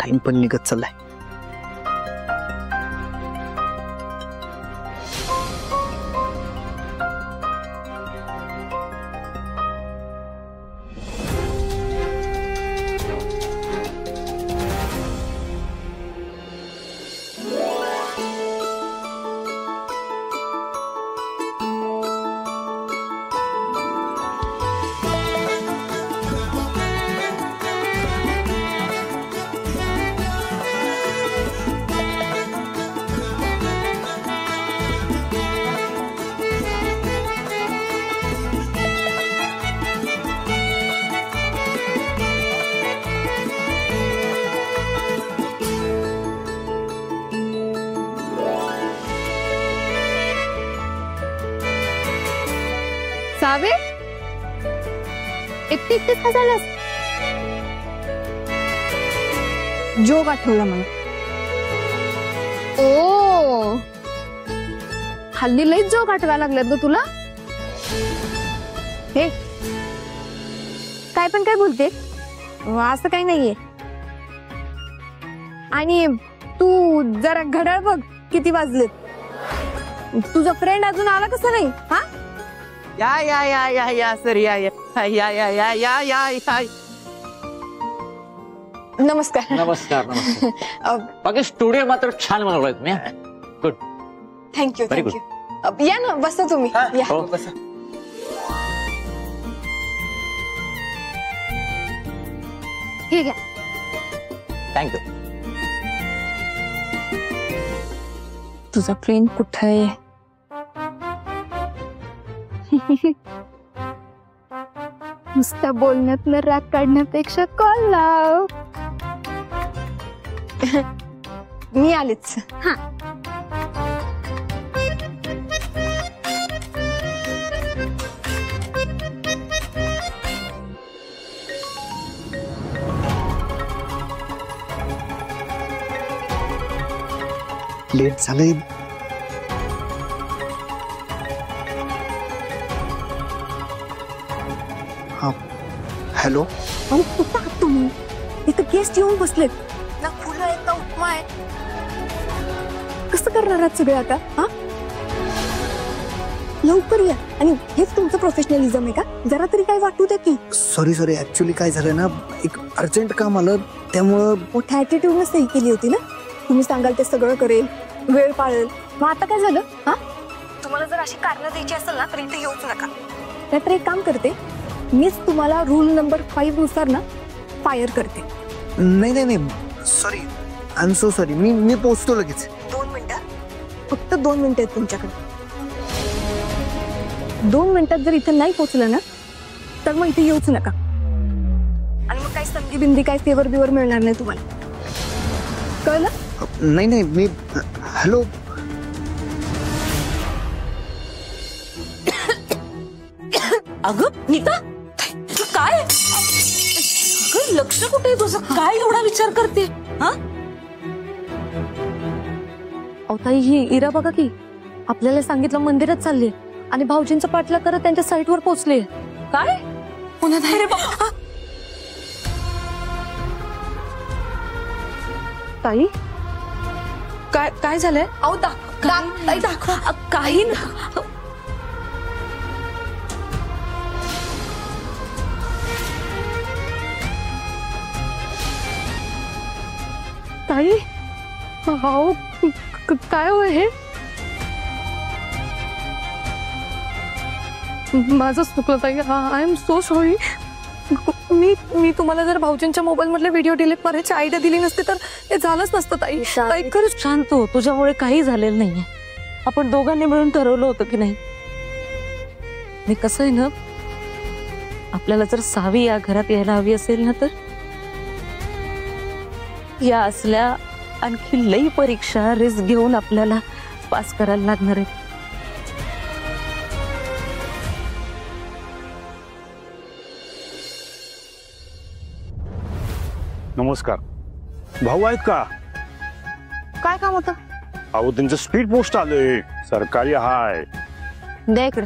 Time पण निघत चाललाय. सावे एकटी एकटीच हसायलास. जोक आठवला मला. ओ हल्ली लईच जोक आठवायला लागल्यात ग तुला. हे काय पण काय बोलते. असं काही नाहीये. आणि तू जरा घड्याळ बघ किती वाजलेत. तुझा फ्रेंड अजून आला कसं नाही. हा या या या या या सर या या या या या या या या. नमस्कार. नमस्कार नमस्कार. बाकी स्टुडिओ मात्र छान बनवलाय तुम्ही. गुड. Thank you Very thank you. या ना बसा तुम्ही. या. हो बसा. हे घ्या. थँक्यू. तुझा फ्रेंड कुठे आहे. नुसत्या बोलण्यात राग काढण्यापेक्षा कॉल लाव. मी आलेच. हा लेट झालंय. हा हॅलो. अहो कुठं आहात तुम्ही. इथं गेस्ट येऊन बसलेत ना. फुलं आहेत ना उपमा आहे. कसं करणार आहात सगळे आता. हा लवकर या. आणि हेच तुमचं प्रोफेशनलिझम आहे का. जरा तरी काय वाटू द्या की. सॉरी ऍक्च्युली काय झालं ना, एक अर्जंट काम आलं त्यामुळं. मोठ्या ऍटिट्यूडने सही केली होती ना. तुम्ही सांगाल ते सगळं करेल, वेळ पाळेल. मग आता काय झालं. हा तुम्हाला जर अशी कारणं द्यायची असेल ना तर इथे येऊच नका. नाहीतर एक काम करते, मीच तुम्हाला रूल नंबर 5 नुसार ना फायर करते. नाही नाही नाही sorry. I am so sorry. मी पोहोचतो लगेच. 2 मिनिटं. फक्त 2 मिनिटं आहेत तुमच्याकडे. 2 मिनिटात जर इथे नाही पोहोचलं ना तर मग इथे येऊच नका. आणि मग काही संधी बिंदी काही फेवर बिवर मिळणार नाही तुम्हाला. कळलं. नाही नाही मी हॅलो. अगं नीता तू काय. अगं लक्ष कुठे तुझं. काय एवढा विचार करते. हा ताई ही इरा बघा की आपल्याला सांगितलं मंदिरात चालली आणि भाऊजींचा पाठलाग करत त्यांच्या साईटवर पोहोचले. काय पुन्हा रे बाबा. ताई काय काय झालंय. अहो दाखवा. काही ताई हाऊ काय होय हे. माझं चुकलं ताई. I am so sorry. मी तुम्हाला जर भाऊजींच्या मोबाईल मधले व्हिडिओ डिलीट करायची आयडिया दिली नसते तर हे झालंच नसतं ताई. ताई खरंच शांत हो. तुझ्यामुळे काही झालेलं नाहीये. आपण दोघांनी मिळून ठरवलं होतं की नाही. मी कसं आहे ना, आपल्याला जर सावी या घरात यायला हवी असेल ना तर या असल्या आणखी लई परीक्षा रिस्क घेऊन आपल्याला पास करायला लागणार आहे. नमस्कार. भाऊ आहेत का. काय काम होतं. अहो त्यांचं स्पीड पोस्ट आलंय. सरकारी हाय. द्या इकडे.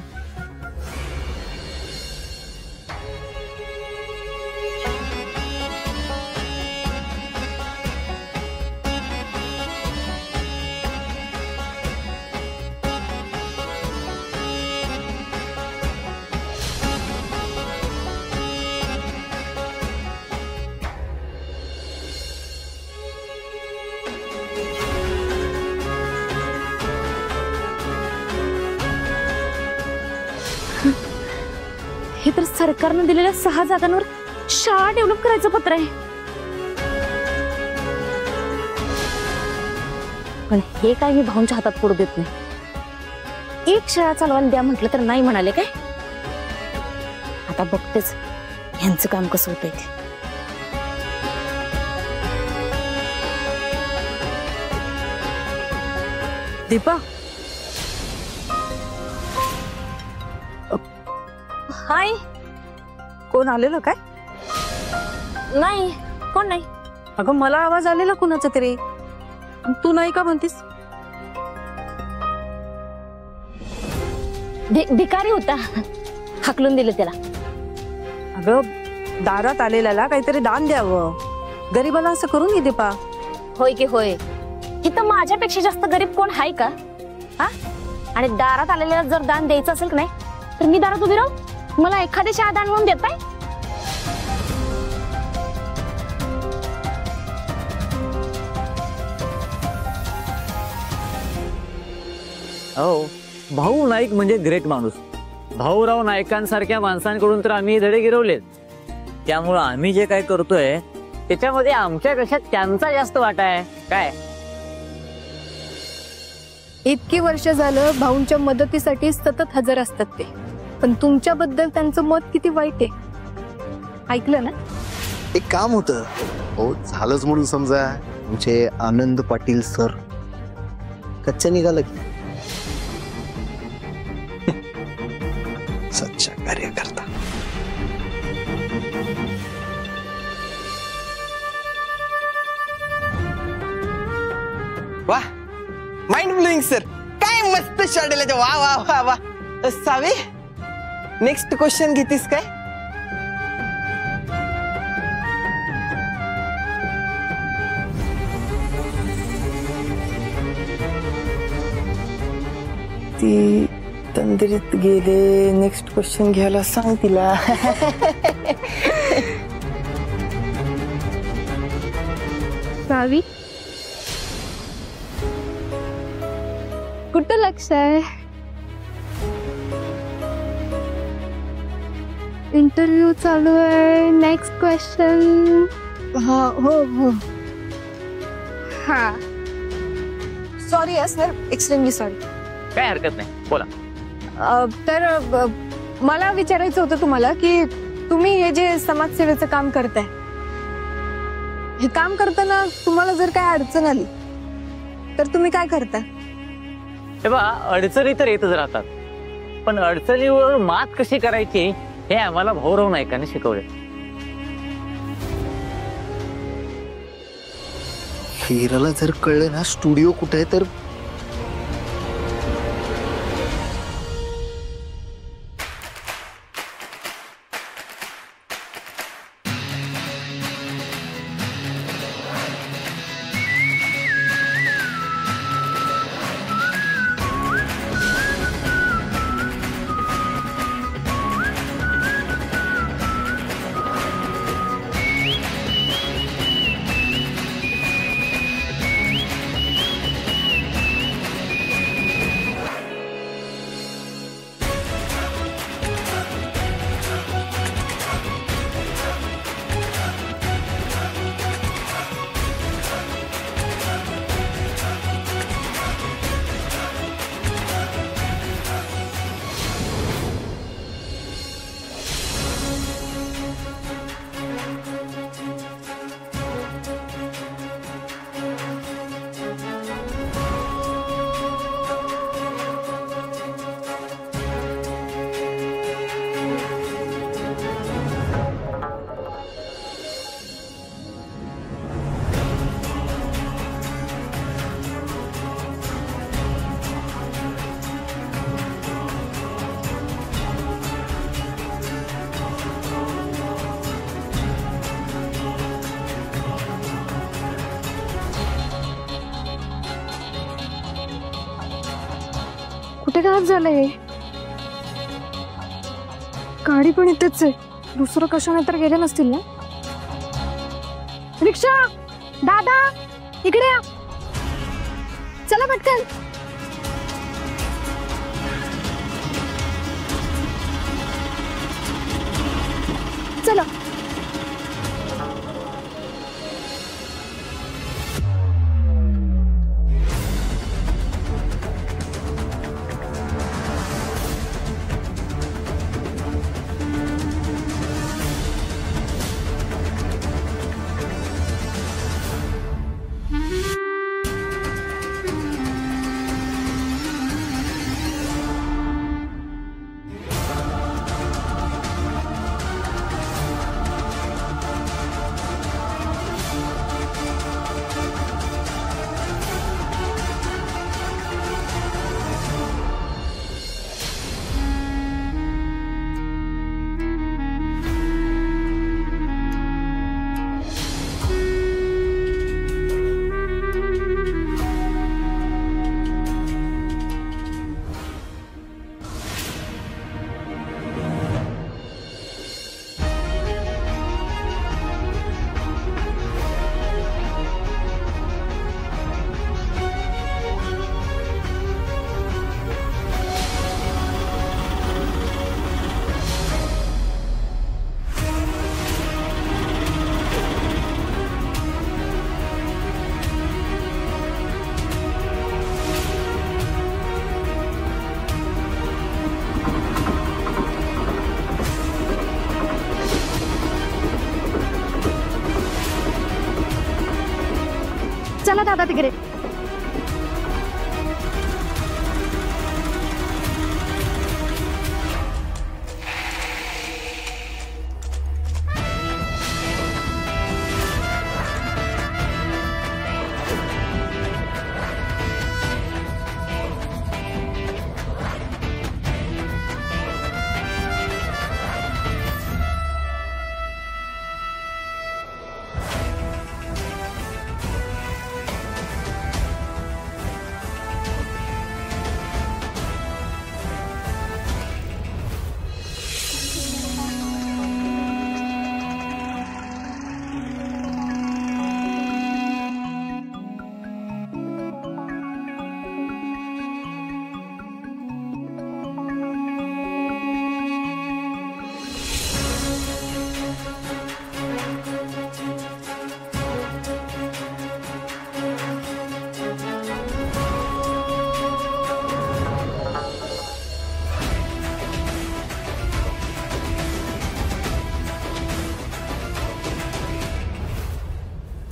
सरकारनं दिलेल्या 6 जागांवर शाळा डेव्हलप करायचं पत्र आहे. पण हे काय मी भाऊंच्या हातात पडू देत नाही. एक शाळा चालवायला द्या म्हटलं तर नाही म्हणाले काय. आता बघतेच यांचं काम कसं होतंय ते. दीपा, हाय. कोण आलेलं काय? नाही, कोण नाही. अगं मला आवाज आलेला कुणाचा तरी. तू नाही का म्हणतीस? भिकारी होता, हाकलून दिलं त्याला. अगं दारात आलेल्याला काहीतरी दान द्यावं. गरीबाला असं करून घे दीपा. होय की होय. इथं माझ्यापेक्षा जास्त गरीब कोण आहे का? हा? आणि दारात आलेल्याला जर दान द्यायचं असेल की नाही तर मी दारात उभी राहू. मला एखादी शाळा दान म्हणून देताय? हो, भाऊ नाईक म्हणजे ग्रेट माणूस. भाऊराव नाईकांसारख्या माणसांकडून तर आम्ही धडे गिरवलेत. त्यामुळं आम्ही जे काय करतोय त्याच्यामध्ये आमच्यापेक्षा त्यांचा जास्त वाटा आहे. काय इतकी वर्ष झालं भाऊंच्या मदतीसाठी सतत हजर असतात ते. पण तुमच्याबद्दल त्यांचं मत किती वाईट आहे ऐकलं ना? एक काम होतं हो, झालंच म्हणून समजा. आमचे आनंद पाटील सर कच्च्या निघालं की सच्चा कार्यकर्ता. वा, माइंड ब्लोइंग सर. काय मस्त शॉट दिला. वा वा वा वा. सावे, नेक्स्ट क्वेश्चन घेतीस काय? ती तंद्रीत गेले. नेक्स्ट क्वेश्चन घ्यायला सांग तिला. सावी, कुठं लक्ष आहे? इंटरव्ह्यू चालू आहे. Next question. हा हो हो हा. Sorry sir, extremely sorry. काय हरकत नाही, बोला. तर मला विचारायचं होतं तुम्हाला की तुम्ही हे जे समाजसेवेचं काम करताय, हे काम करताना तुम्हाला जर काय अडचण आली तर तुम्ही काय करता? हे बा, अडचणी तर येतच राहतात, पण अडचणीवर मात कशी करायची हे आम्हाला भाऊराव नाईकांनी शिकवले. हिराला जर कळलं ना स्टुडिओ कुठे आहे तर कुठे गायब झालंय? गाडी पण इथेच आहे. दुसरं कशाने तर गेले नसतील ना? रिक्षा, दादा इकडे या. चला पटकन. चला. चला दादा तिकडे.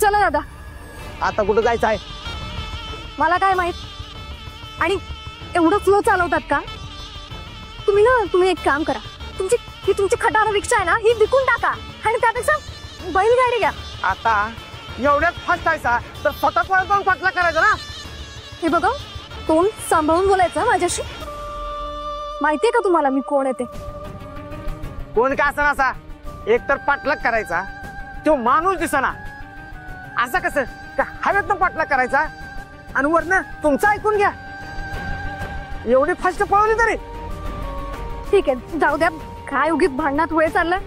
चला दादा. आता कुठं जायचं आहे? मला काय माहित. आणि एवढं स्लो चालवतात का तुम्ही? ना तुम्ही एक काम करा, तुमची खटारा रिक्षा आहे ना ही विकून टाका आणि त्यापेक्षा बैलगाडी घ्या. आता एवढ्यात फास्ट जायचा तर स्वतः जाऊन पाटला करायचा ना. हे बघा, तोंड सांभाळून बोलायचं माझ्याशी. माहितीये का तुम्हाला मी कोण येते? कोण का असा नसा, एक तर पाटलाग करायचा, तो माणूस दिसना. असं कसं का हवेत पाटलाग करायचा आणि वरनं तुमचं ऐकून घ्या. एवढी फास्ट पळवली तरी ठीक आहे, जाऊ द्या. काय उगीच भांडणात वेळ चाललाय.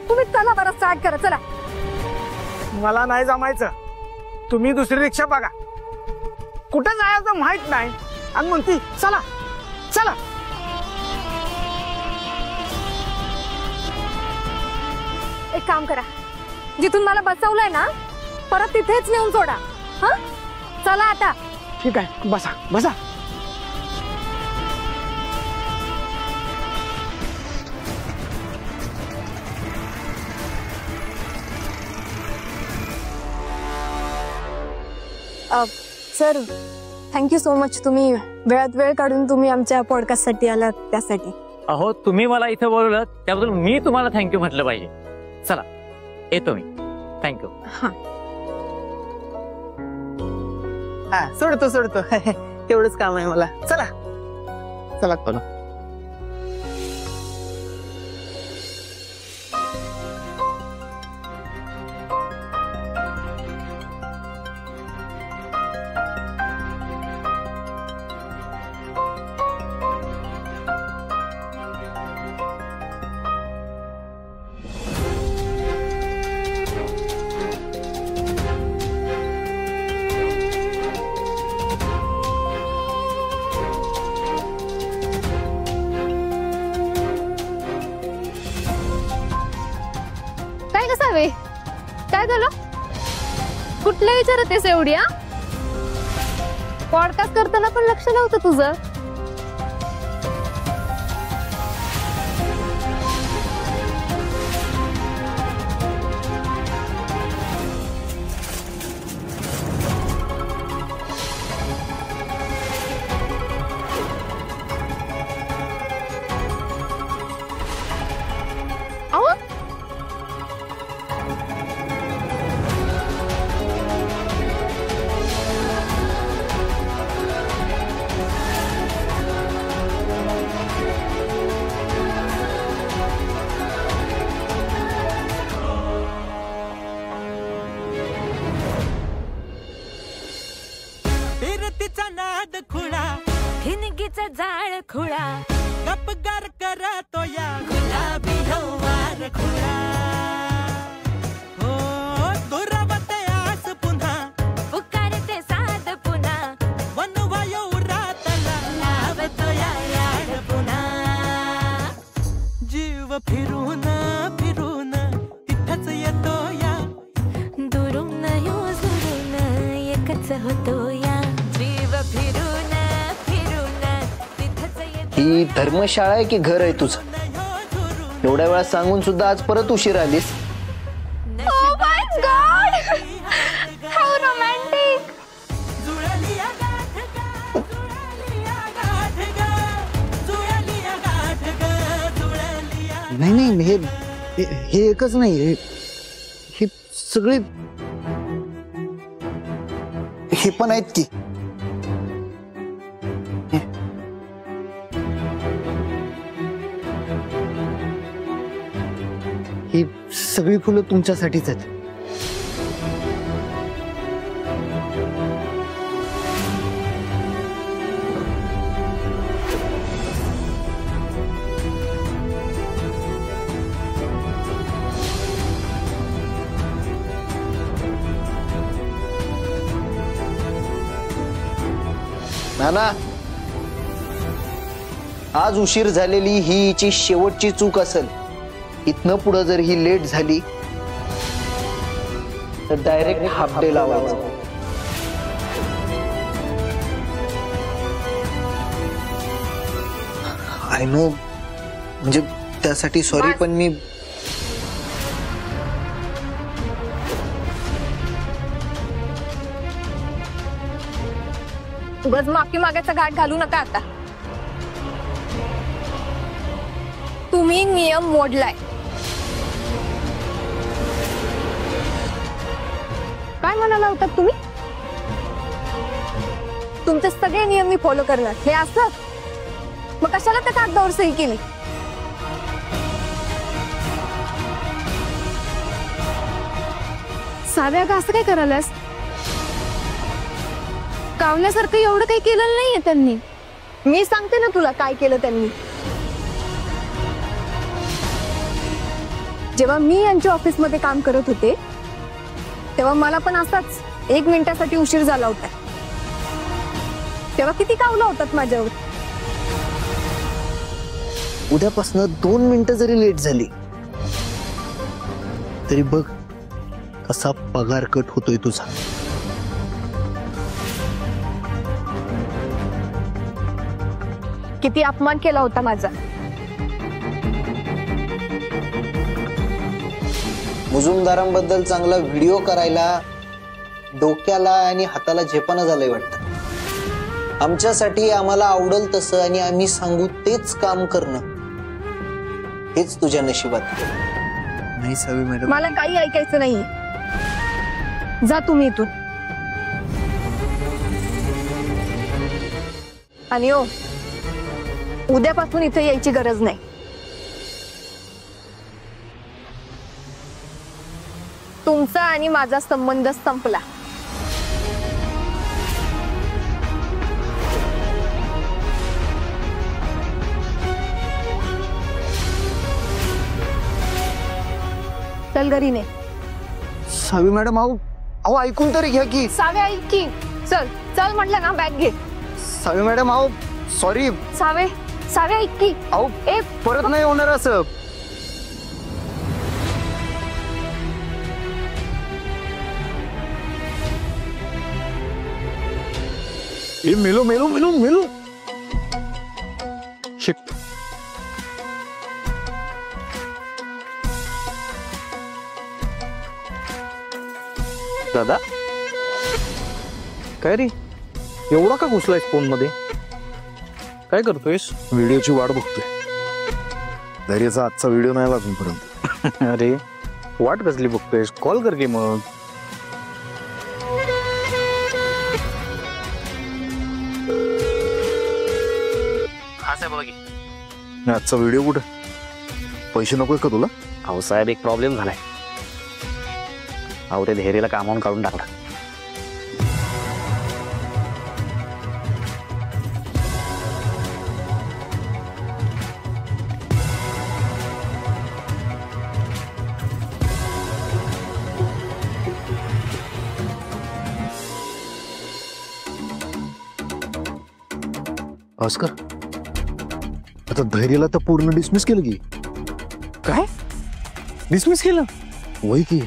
तुम्ही चला बरं, स्टार्ट करा. चला. मला नाही जमायचं. तुम्ही दुसरी रिक्षा बघा. कुठं जायचं माहित नाही आणि म्हणती चला चला. एक काम करा, जिथून मला बसवलंय ना परत तिथेच नेऊन सोडा. हा, चला आता. ठीक आहे, बसा बसा. Sir, thank you so much. तुम्ही वेळात वेळ काढून तुम्ही आमच्या पॉडकास्टसाठी आलात त्यासाठी. अहो, तुम्ही मला इथे बोलवलं त्याबद्दल मी तुम्हाला थँक्यू म्हटलं पाहिजे. चला येतो मी. थँक्यू. हा, सोडतो तेवढंच काम आहे मला. चला चला. ग सावे, काय झालं? कुठल्या विचारत आहेस एवढी? पॉडकास्ट करताना पण लक्ष नव्हतं तुझं. फिरतीचा नाद खुळा, ठिणगीचा जाळ खुळा, गपगार करतो या गुलाबी हवार खुळा. हो दुरावते आस पुन्हा, पुकारते साध पुन्हा, वनवायो रातला लावतो या याड पुन्हा. जीव फिरून फिरून तिथंच येतो या, दुरून यो दुरून एकच होतो या. ही धर्मशाळा आहे की घर आहे तुझं? एवढ्या वेळा सांगून सुद्धा आज परत उशीर आलीस. Oh my God! How romantic! नाही नाही, हे एकच नाही, हे सगळे हे पण आहेत की. ही सगळी फुलं तुमच्यासाठीच आहेत. नाना, आज उशीर झालेली ही हिची शेवटची चूक असेल. इथनं पुढे जर ही लेट झाली तर डायरेक्ट हाफ डे लावायचा. आय नो, म्हणजे त्यासाठी सॉरी, पण मी उगाच माफी मागायचा घाट घालू नका आता. तुम्ही नियम मोडलाय. काय म्हणाला होतात तुम्ही? तुमचे सगळे नियम मी फॉलो करणार, हे असं? मग कशाला त्या कागदावर सही केली? साव्या का असं काय करायलास? कावण्यासारखं एवढं काही केलं नाहीये त्यांनी. मी सांगते ना तुला काय केलं त्यांनी. जेव्हा मी यांच्या ऑफिसमध्ये काम करत होते तेव्हा मला पण असाच 1 मिनिटासाठी उशीर झाला होता. तेव्हा किती कावला होतात माझ्यावर. उद्यापासून 2 मिनिटं जरी लेट झाली तरी बघ कसा पगार कट होतोय तुझा. किती अपमान केला होता माझा. मुजुमदारांबद्दल चांगला व्हिडिओ करायला डोक्याला आणि हाताला झेपानं झालंय वाटतं. आमच्यासाठी आम्हाला आवडल तसं आणि आम्ही सांगू तेच काम करणं हेच तुझ्या नशिबात नाही. सावी मॅडम, मला काही ऐकायचं नाही. जा तुम्ही इथून. आणि ओ, उद्यापासून इथे यायची गरज नाही. तुमचा आणि माझा संबंध संपला. चल घरी ने. सावी मॅडम, अहो ऐकून तरी घ्या की. सावे ऐक की. चल चल म्हटलं ना, बॅग घे. सावी मॅडम, अहो सॉरी. सावे सावे ऐक की. अहो परत नाही होणार असं. ए मेलो मेलो मेलो मेलो शिट दादा काय रे एवढा का घुसलायस फोन मध्ये काय करतोयस व्हिडिओची वाट बघतोय धैर्याचा आजचा व्हिडिओ नाही आला अजूनपर्यंत अरे वाट कसली बघतोयस कॉल कर की मग हा साहेब बघा की आजचा व्हिडिओ कुठे पैसे नकोय का तुला अहो साहेब एक प्रॉब्लेम झालाय अहो ते धैर्याला कामावून काढून टाकला भास्कर आता धैर्याला तर पूर्ण डिसमिस केलं की काय डिसमिस केलं वय की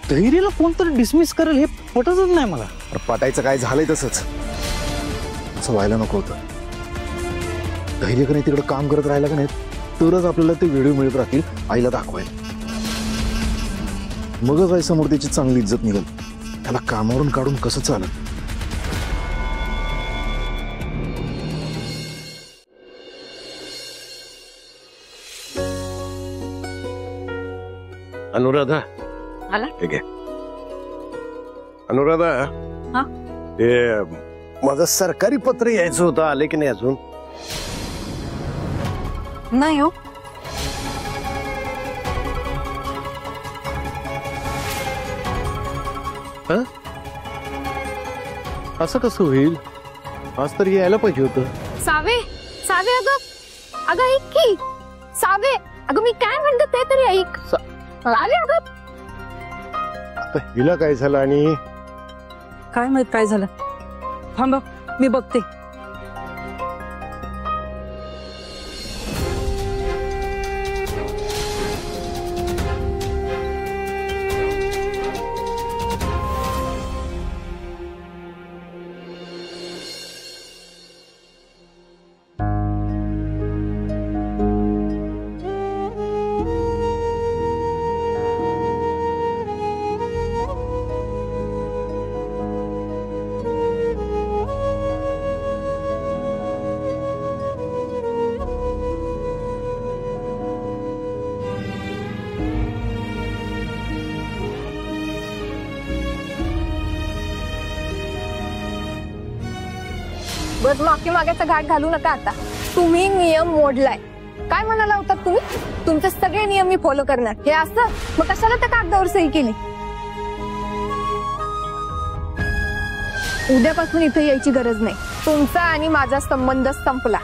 धैर्याला कोणतरी डिसमिस करेल हे पटतच नाही मला अरे पाटायचं काय झालंय तसंच असं व्हायला नको होतं धैर्य का नाही तिकडे काम करत राहिला का नाही तरच आपल्याला ते व्हिडिओ मिळत राहतील आईला दाखवायला मगच आई समोर त्याची चांगली इज्जत निघेल त्याला कामावरून काढून कसं चालत अनुराधा आला? ठीक आहे अनुराधा हा? ते माझं सरकारी पत्र यायचं होतं आले की नाही अजून नाही हो असं कसं होईल आज तर यायला पाहिजे होतं सावे सावे अगं ऐक की सावे अगं मी काय म्हणते ते तरी ऐक आले अगं आता हिला काय झालं आणि काय माहित काय झालं थांबा मी बघते बस मागे मागायचा घाट घालू नका आता तुम्ही नियम मोडलाय काय म्हणाला होता तुम्ही तुमचे सगळे नियम मी फॉलो करणार हे असं मग कशाला त्या कागदावर सही केली उद्यापासून इथे यायची गरज नाही तुमचा आणि माझा संबंध संपला